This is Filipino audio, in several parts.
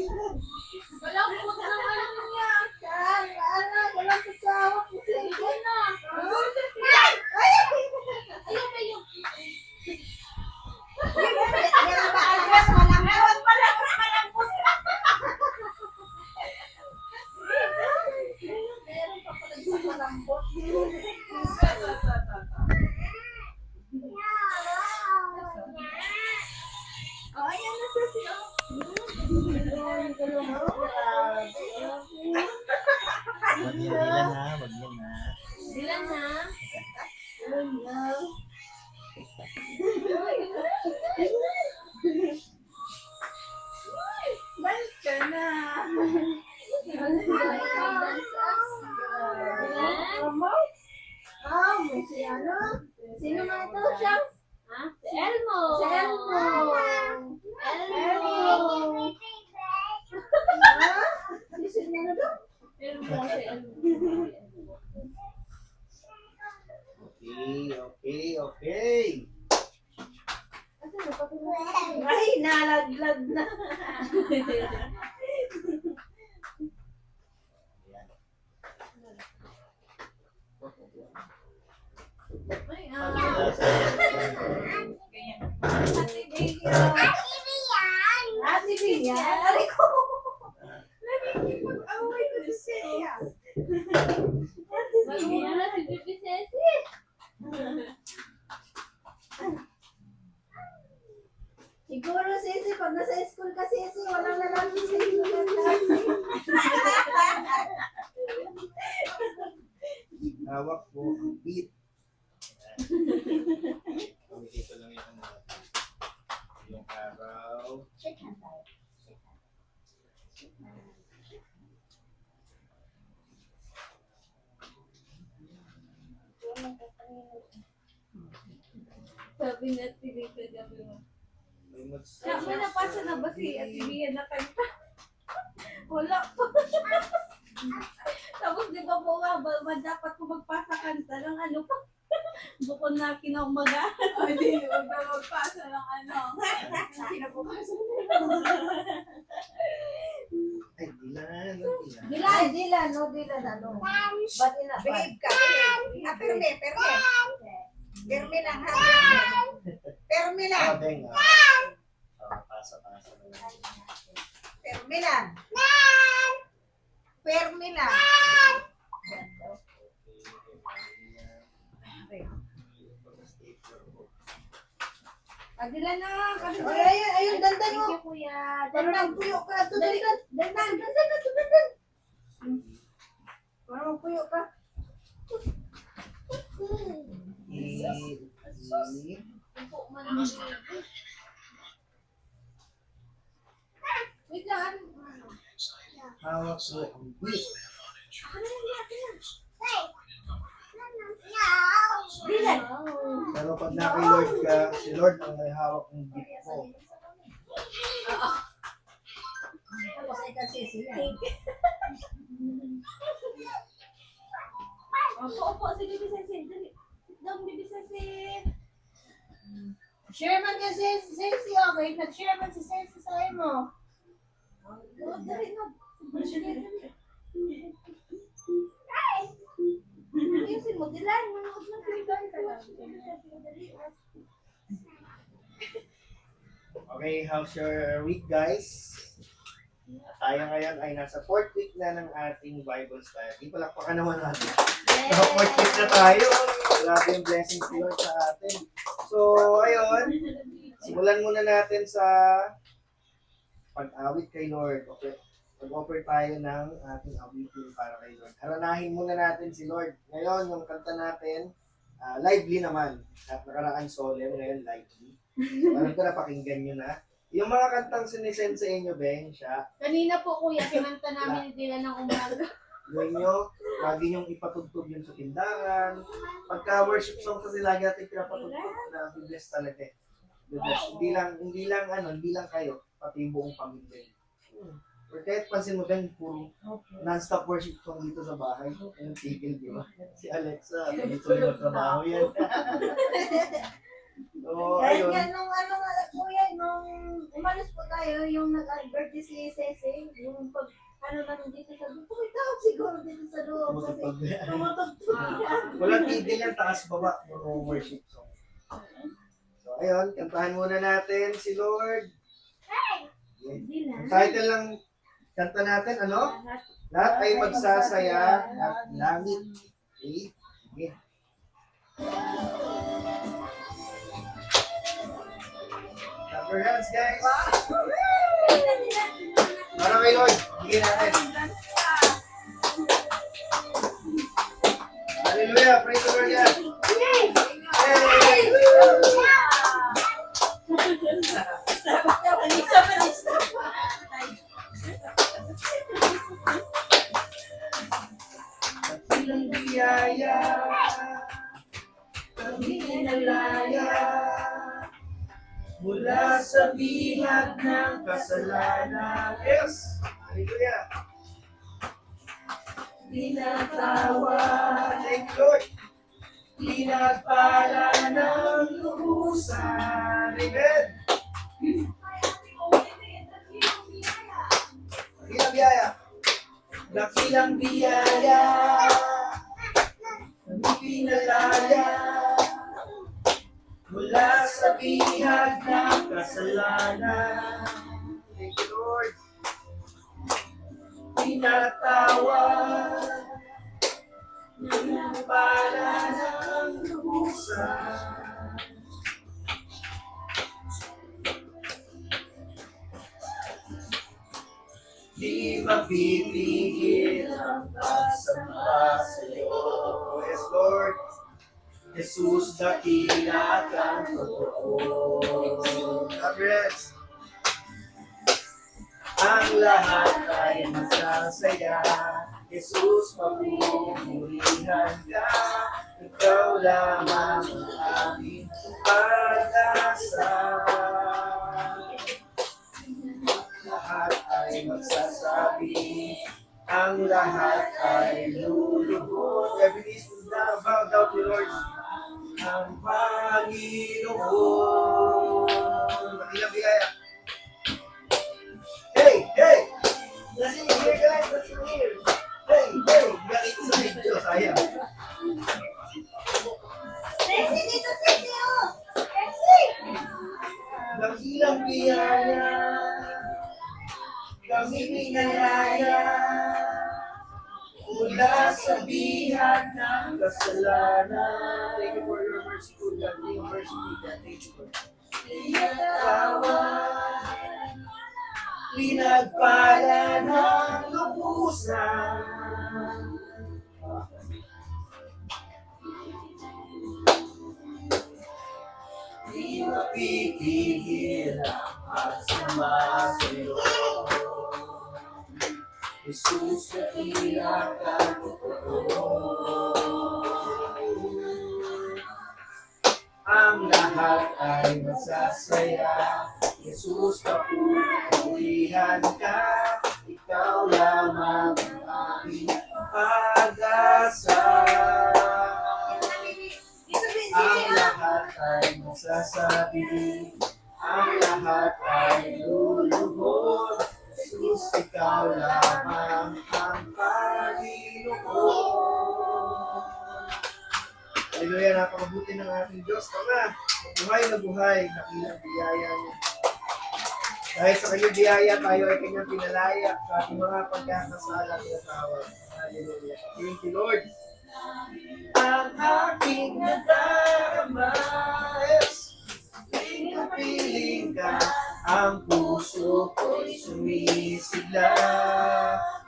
Walang put ng ano niya. Walang pasawa. Ayun na. Ayun ba yung... Meron ba address? Walang put. Meron pa pala isang malambot. Ayan na siya siya. Dilan ha, wag yan ha. Dilan na. Balik ka na. May si ano? Sino nga ito siya? Ha? Si Elmo. Si Elmo. Elmo. Sino na ito? Elmo. Si Elmo. Okay. Ay, nalaglag na. Ay, Ate Bian. Ate Bian. Aray ko. Nagkikipag-away ko si Celia. Mag-ina na si Bibi Ceci. Siguro, Sisi, pag nasa school ka, Sisi, walang lalaki sa iyo. Hawak po ang beat. Dito lang yung ano. Yung araw. Sabi na Tirita gabi mo. May mods. May napasa na ba si Ate Bian na kanta? Wala pa. Tapos di ba po nga, dapat ko magpasa kanta ng ano pa? Bukod na kinaumaga. Hindi, huwag na magpasa ng ano. Kinabukasan. Ay, Dilan. Dilan. Dilan, ano? Ba't ina? Behave ka. Perme. Perme lang ha. Perme lang. Ah, Beng. Pasa. Perme lang. Perme lang. Dilan na. Ayun, dandan mo. Thank you, kuya. Parang puyo ka. Dandan. Dandan. Parang puyo ka. Wait lang. Hawak po ang beat. Dilan. Pero pag naka Lord ka, si Lord ang may hawak ng beat po. Tapos ikaw, Sisi. Opo, si Bibi Ceci. Dali. Sit down, Bibi Ceci. Share man ka, Sisi, okay? Nag-share man si Sisi sa mo. Dali na. Ayusin mo, Dilan. Manood na Okay, how's your week, guys? Tayo ngayon ay nasa 4th week na ng ating Bible study. Palakpakan naman natin. Nasa 4th week na tayo. Grabe yung blessings ni Lord sa atin. So, ayun. Simulan muna natin sa pag-awit kay Lord. Okay. Mag-offer tayo ng ating awitin para kay Lord. Haranahin muna natin si Lord. Ngayon, yung kanta natin, lively naman. At nakaraan solemn, ngayon lively. So, alam ko na pakinggan nyo na. Yung mga kantang sinisend sa inyo, Beng, siya, Kanina po, kuya, kinanta namin ni Dila ng umaga. gawin nyo, lagi nyong ipatugtog yun sa tindahan. Pagka-worship song kasi lagi natin pinapatugtog na bless talaga eh. Bless. Hindi lang kayo, pati yung buong pamilya. Or kahit pansin mo din, puro non-stop worship song dito sa bahay. Yung tigil, di ba? Si Alexa, dito yung trabaho yan. So, Kaya ayun. yan, nung ano nga, kuya, nung umalis po tayo, yung nag-birthday si Cece, yung pag, ano namin dito sa loob, tumitawag siguro dito sa loob. Kasi tumutugtog yan. Walang tigil yan, taas baba, mga worship song. So, ayun, kantahan muna natin si Lord. Hindi na. Ang title lang kanta natin, ano? Lahat ay magsasaya at langit. Okay? Sige. Clap your hands, guys. Para kay Lord, bigyan natin. Hallelujah, praise the Lord, God. Hey! Dakilang biyaya, kami inalaya, mula sa bihag ng kasalanan. Yes! Hallelujah! Tinatawa, thank you, Lord. Pinagpala ng lubusan. Amen. Dakilang biyaya. Dakilang biyaya. Kami pinalaya. Mula sa bihag ng kasalanan. Thank you, Lord. Tinatawag ng pala ng lubusan. Di mapipigil ang pagsamba sa'yo. Yes, Lord. Jesus, dakila kang totoo. Congrats. Ang lahat ay masasaya. Jesus, papupurihan ka. Ikaw lamang ang aming pag-asa. Lahat ay magsasabi, ang lahat ay lulubog. Every knee will bow down to the Lord. Ang Panginoon. Dakilang biyaya. Hey! Hey! Nasa here, guys. Nasa here. Hey! Hey! Bakit sa video? Sayang. Cece, dito Cece, oh! Cece! Dakilang biyaya. Kami minalaya. Mula sa bihag ng kasalanan. Thank you for your mercy, God. Thank you for your mercy, God. Thank you for Pinatawag, pinagpala ng lubusan. Di mapipigil ang pagsama sa'yo. Jesus, dakila kang totoo. Ang lahat ay masasaya. Jesus, papupurihan ka. Ikaw lamang ang aming pag-asa. Ang lahat ay magsasabi. Ang lahat ay lulubog. Jesus, ikaw lamang ang Panginoon. Hallelujah, napakabuti ng ating Diyos. Tama, buhay na buhay, dakilang biyaya niya. Dahil sa kanyang biyaya, tayo ay kanyang pinalaya sa ating mga pagkakasala tinatawag. Hallelujah. Thank you, Lord. Ang aking nadarama, yes, piling ka, ang puso ko'y sumisigla,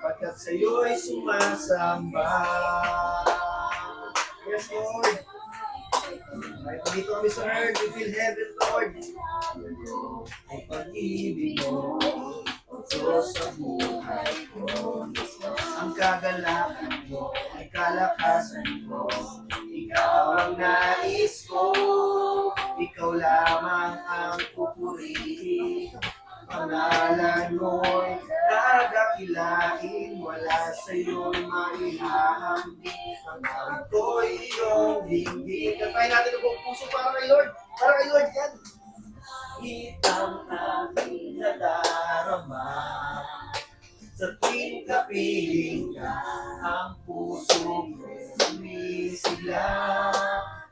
pagkat sa'yo'y sumasamba. Yes, Lord. Kahit dito kami sa earth, we feel heaven, Lord. Ang pag-ibig mo, Diyos sa buhay ko. Ang kagalakan mo, ay kalakasan mo. Ikaw ang nais ko. Ikaw lamang ang pupurihin. Pangalan mo'y Dadakilain, wala sa'yo'y maihahambing. Ang awit ko'y iyong dinggin. Kantahin natin ang buong puso para kay Lord. Para kay Lord yan. Itang aking nadarama. Sa tuwing kapiling ka, ang puso ko'y sumisigla.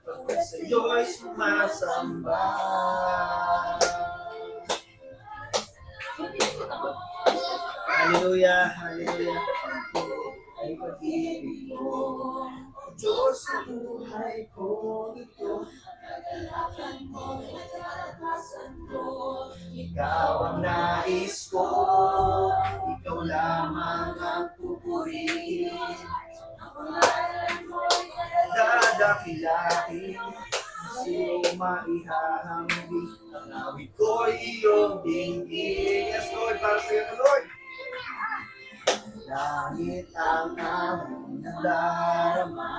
Pagkat sa'yo'y sumasamba. Hallelujah, hallelujah. Ay pag-ibig mo, Diyos sa buhay ko, ito. Ikaw ang nais ko, ikaw lamang ang pupurihin. Dadakilain, sino maihahambing. Ang awit ko'y iyong dinggin. Yes, Lord, para sa'yo na, Lord. Langit ang aming nadarama.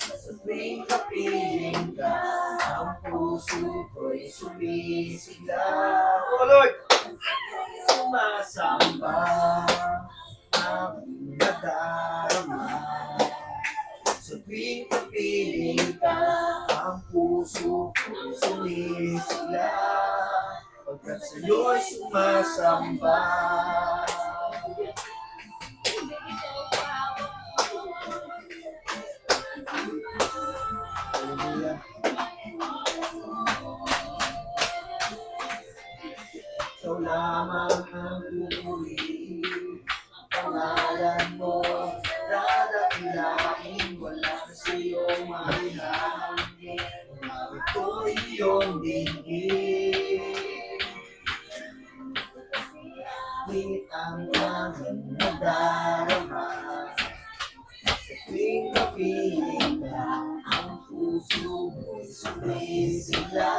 Sa tuwing kapiling ka, ang puso ko'y sumisigla. Oh, Lord! Sumasamba ang nadarama. Sa tuwing kapiling ka, ang puso ko'y sumisigla. Pagkat sa'yo'y sumasamba. Hallelujah. Ikaw lamang ang pupurihin. Pangalan mo, dadakilain, wala na sa'yong maihahambing. Ang awit ko'y iyong dinggin. Hit ang aming nadarama. Sa tuwing kapiling ka, ang puso mo'y sumisigla.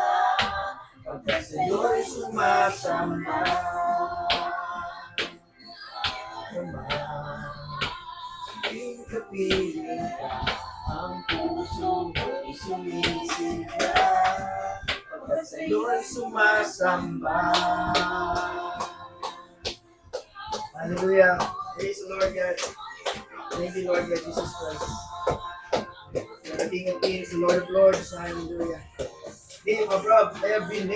Pagkat sa'yo'y sumasamba. Tuwing kapiling ka, ang puso mo'y sumisigla. Pagkat sa'yo'y sumasamba. Hallelujah. Praise the Lord God. Thank you, Lord God Jesus Christ. The King of Kings, the Lord of Lords. Hallelujah. Name above every name.